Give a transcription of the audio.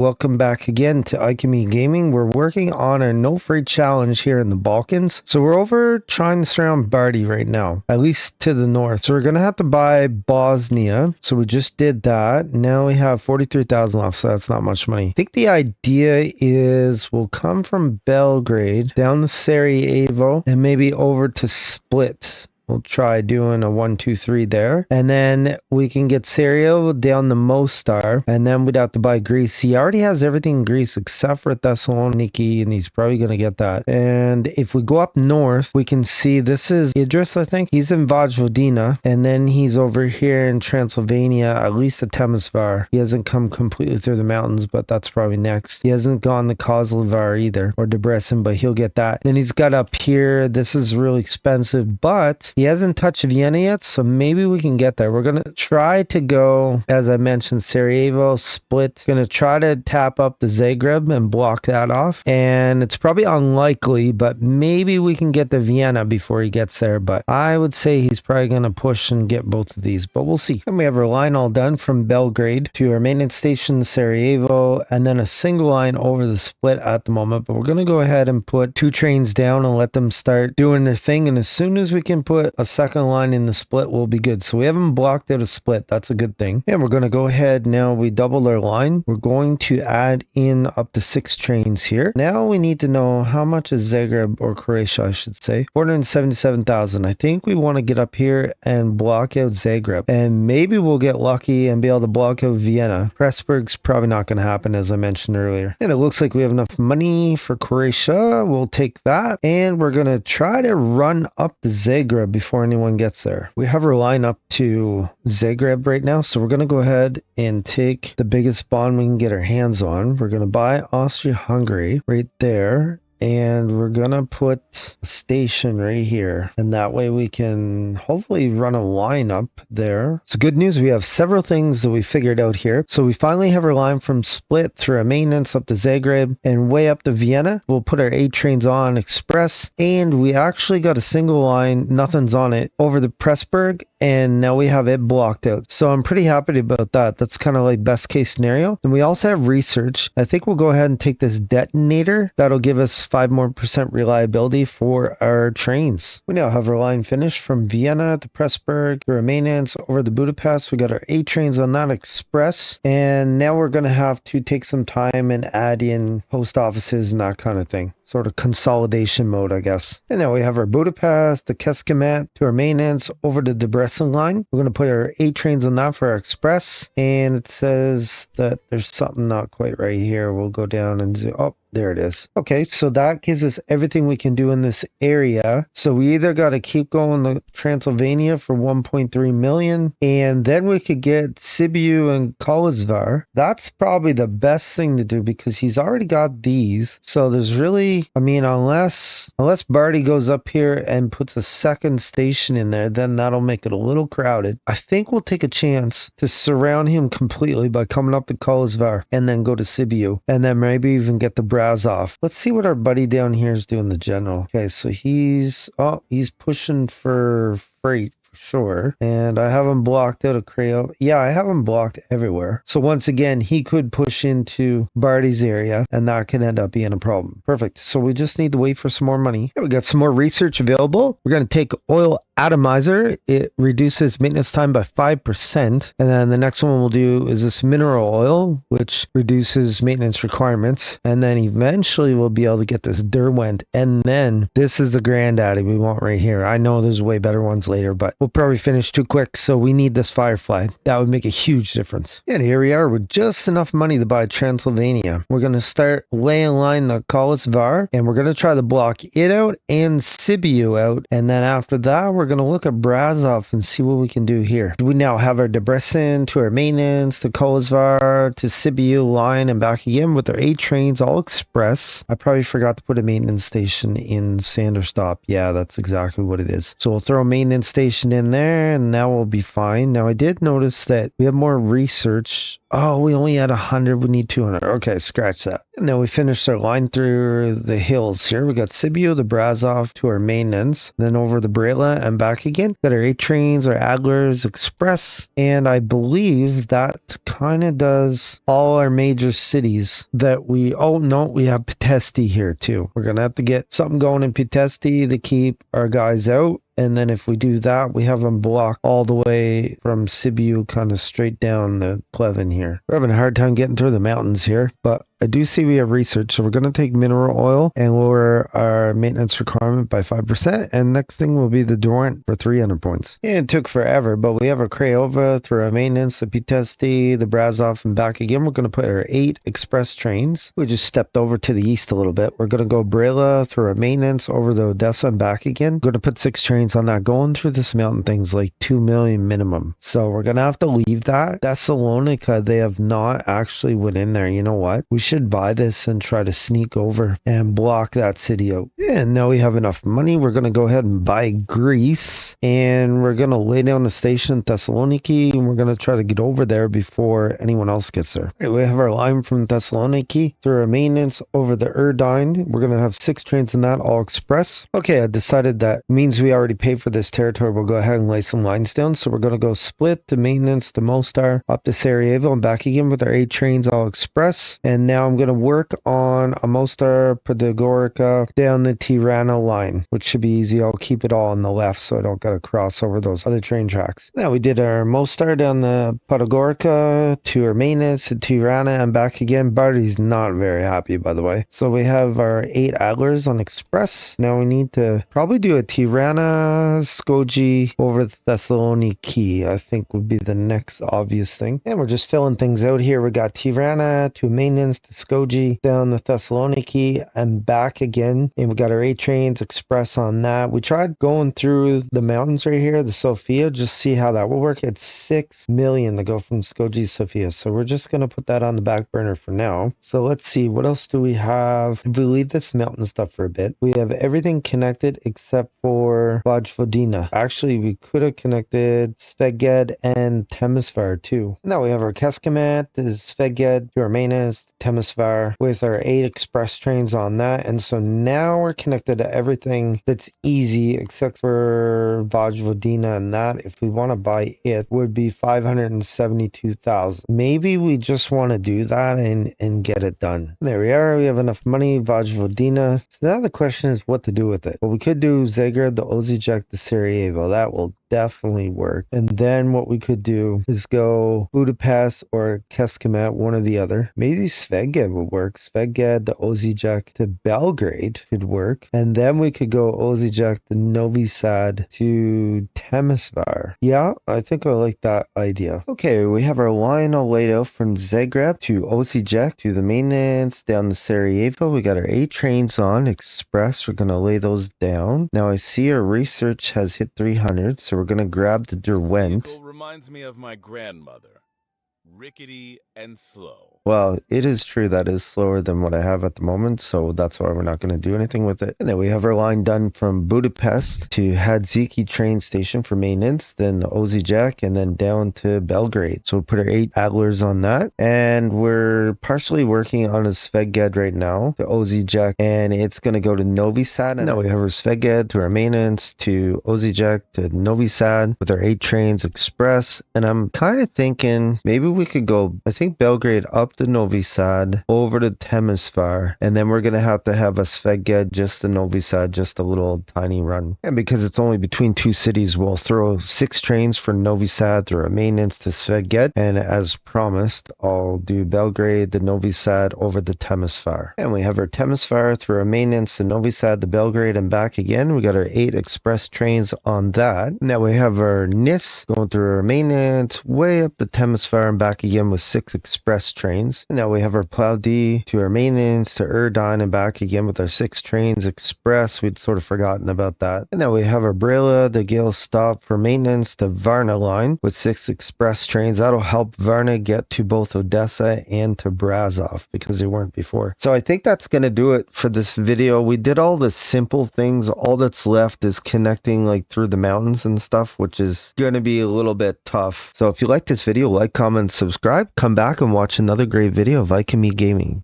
Welcome back again to Alchemy Gaming. We're working on a no freight challenge here in the Balkans. So we're over trying to surround Bardi right now, at least to the north. So we're going to have to buy Bosnia. So we just did that. Now we have 43,000 left, so that's not much money. I think the idea is we'll come from Belgrade down to Sarajevo and maybe over to Split. We'll try doing a 1, 2, 3 there. And then we can get Sarajevo down to Mostar. And then we'd have to buy Greece. He already has everything in Greece except for Thessaloniki. And he's probably going to get that. And if we go up north, we can see this is Idris, I think. He's in Vojvodina. And then he's over here in Transylvania, at least at Temesvar. He hasn't come completely through the mountains, but that's probably next. He hasn't gone to Kozlovar either, or Debrecen, but he'll get that. Then he's got up here. This is really expensive, but he hasn't touched Vienna yet, so maybe we can get there. We're going to try to go, as I mentioned, Sarajevo, Split. Going to try to tap up the Zagreb and block that off. And it's probably unlikely, but maybe we can get to Vienna before he gets there. But I would say he's probably going to push and get both of these, but we'll see. And we have our line all done from Belgrade to our maintenance station, Sarajevo, and then a single line over the Split at the moment. But we're going to go ahead and put 2 trains down and let them start doing their thing. And as soon as we can put a second line in the Split, will be good. So we haven't blocked out a Split. That's a good thing. And we're going to go ahead now. We doubled our line. We're going to add in up to 6 trains here. Now we need to know how much is Zagreb, or Croatia, I should say. 477,000. I think we want to get up here and block out Zagreb. And maybe we'll get lucky and be able to block out Vienna. Pressburg's probably not going to happen, as I mentioned earlier. And it looks like we have enough money for Croatia. We'll take that. And we're going to try to run up to Zagreb before anyone gets there. We have our line up to Zagreb right now, so we're going to go ahead and take the biggest bond we can get our hands on. We're going to buy Austria-Hungary right there. And we're going to put a station right here. And that way we can hopefully run a line up there. So good news, we have several things that we figured out here. So we finally have our line from Split through our maintenance up to Zagreb and way up to Vienna. We'll put our 8 trains on express. And we actually got a single line, nothing's on it, over the Pressburg. And now we have it blocked out. So I'm pretty happy about that. That's kind of like best case scenario. And we also have research. I think we'll go ahead and take this detonator. That'll give us 5% more reliability for our trains. We now have our line finished from Vienna to Pressburg, through our maintenance over the Budapest. We got our 8 trains on that express. And now we're going to have to take some time and add in post offices and that kind of thing. Sort of consolidation mode, I guess. And now we have our Budapest, the Keskamet, to our maintenance over the Debrecen line. We're going to put our 8 trains on that for our express. And it says that there's something not quite right here. We'll go down and do, oh, there it is. Okay, so that gives us everything we can do in this area. So we either got to keep going to Transylvania for 1.3 million, and then we could get Sibiu and Kolozvar. That's probably the best thing to do because he's already got these. So there's really, I mean, unless Barty goes up here and puts a second station in there, then that'll make it a little crowded. I think we'll take a chance to surround him completely by coming up to Kolozvar and then go to Sibiu, and then maybe even get the off. Let's see what our buddy down here is doing, the general. Okay, so he's pushing for freight. Sure. And I have him blocked out of Creo. Yeah, I have him blocked everywhere. So once again, he could push into Barty's area and that can end up being a problem. Perfect. So we just need to wait for some more money. We got some more research available. We're going to take oil atomizer. It reduces maintenance time by 5%. And then the next one we'll do is this mineral oil, which reduces maintenance requirements. And then eventually we'll be able to get this Derwent. And then this is the granddaddy we want right here. I know there's way better ones later, but we'll probably finish too quick, so we need this Firefly. That would make a huge difference. And here we are with just enough money to buy Transylvania. We're going to start laying line the Kolozvar, and we're going to try to block it out and Sibiu out. And then after that, we're going to look at Brazov and see what we can do here. We now have our Debrecen to our maintenance, to Kolozvar, to Sibiu line, and back again with our 8 trains, all express. I probably forgot to put a maintenance station in Sanderstop. Yeah, that's exactly what it is. So we'll throw a maintenance station in there and now we'll be fine. Now I did notice that we have more research. Oh, we only had 100. We need 200. Okay, scratch that. And then we finished our line through the hills here. We got Sibiu, the Brazov to our maintenance, then over the Brela and back again. Got our 8 trains, our Adlers Express, and I believe that kind of does all our major cities that we, oh no, we have Pitesti here too. We're going to have to get something going in Pitesti to keep our guys out. And then if we do that, we have them blocked all the way from Sibiu kind of straight down the Pleven here. We're having a hard time getting through the mountains here, but I do see we have research. So we're going to take mineral oil and lower our maintenance requirement by 5%. And next thing will be the Durant for 300 points. Yeah, it took forever, but we have our Craiova through our maintenance, the Pitesti, the Brazov, and back again. We're going to put our 8 express trains. We just stepped over to the east a little bit. We're going to go Brela through our maintenance over the Odessa and back again. We're going to put 6 trains on that. Going through this mountain thing's like 2 million minimum. So we're going to have to leave that. Thessalonica, they have not actually went in there. You know what? We should buy this and try to sneak over and block that city out. And now we have enough money. We're going to go ahead and buy Greece, and we're going to lay down a station in Thessaloniki, and we're going to try to get over there before anyone else gets there. Okay, we have our line from Thessaloniki through our maintenance over the Erdine. We're going to have 6 trains in that, all express. Okay, I decided that means we already paid for this territory. We'll go ahead and lay some lines down. So we're going to go split to maintenance to Mostar up to Sarajevo and back again with our 8 trains all express. And now I'm going to work on a Mostar Podgorica down the Tirana line, which should be easy. I'll keep it all on the left so I don't got to cross over those other train tracks. Now we did our Mostar down the Podgorica to our maintenance to Tirana and back again. Barty's not very happy, by the way. So we have our 8 Adlers on express. Now we need to probably do a Tirana Skoji over Thessaloniki, I think would be the next obvious thing. And we're just filling things out here. We got Tirana to maintenance to Skoji down the Thessaloniki and back again. And we got our 8 trains express on that. We tried going through the mountains right here, the Sofia, just see how that will work. It's 6 million to go from Skoji to Sofia. So we're just going to put that on the back burner for now. So let's see, what else do we have? If we leave this mountain stuff for a bit, we have everything connected except for Vojvodina. Actually, we could have connected Szeged and Temesvar too. Now we have our Keskamet, Szeged, to our maintenance, Temesvar, with our 8 express trains on that. And so now we're connected to everything that's easy except for Vojvodina, and that, if we want to buy it, would be 572,000. Maybe we just want to do that and get it done. There we are. We have enough money. Vojvodina. So now the question is what to do with it. Well, we could do Zagreb, the Osijek, the Sarajevo. That will definitely work. And then what we could do is go Budapest or Keskamet, one or the other. Maybe Szeged would work. Szeged, the Osijek to Belgrade could work. And then we could go Osijek to Novi Sad to Temesvar. Yeah, I think I like that idea. Okay, we have our line all laid out from Zagreb to Osijek to the maintenance down to Sarajevo. We got our 8 trains on express. We're going to lay those down. Now I see our research has hit 300, so we're going to grab the Derwent. This vehicle reminds me of my grandmother. Rickety and slow. Well, it is true that is slower than what I have at the moment, so that's why we're not going to do anything with it. And then we have our line done from Budapest to Hadziki train station for maintenance, then Osijek, and then down to Belgrade. So we'll put our 8 Adlers on that, and we're partially working on a Szeged right now, the Osijek, and it's going to go to Novi Sad. And now we have our Szeged to our maintenance to Osijek to Novi Sad with our 8 trains express, and I'm kind of thinking maybe we could go, I think, Belgrade up to Novi Sad, over to Temesvar, and then we're going to have a Szeged just to Novi Sad, just a little tiny run. And because it's only between 2 cities, we'll throw 6 trains for Novi Sad through a maintenance to Szeged, and as promised, I'll do Belgrade to Novi Sad over the Temesvar. And we have our Temesvar through a maintenance to Novi Sad to Belgrade and back again. We got our 8 express trains on that. Now we have our Nis going through our maintenance way up to Temesvar and back again with 6 express trains. And now we have our Ploudi to our maintenance to Erdine and back again with our 6 trains express. We'd sort of forgotten about that. And now we have our Brela, the Gale stop for maintenance to Varna line with 6 express trains. That'll help Varna get to both Odessa and to Brazov because they weren't before. So I think that's going to do it for this video. We did all the simple things. All that's left is connecting like through the mountains and stuff, which is going to be a little bit tough. So if you like this video, like, comment, subscribe. Come back and watch another great video of Gaming.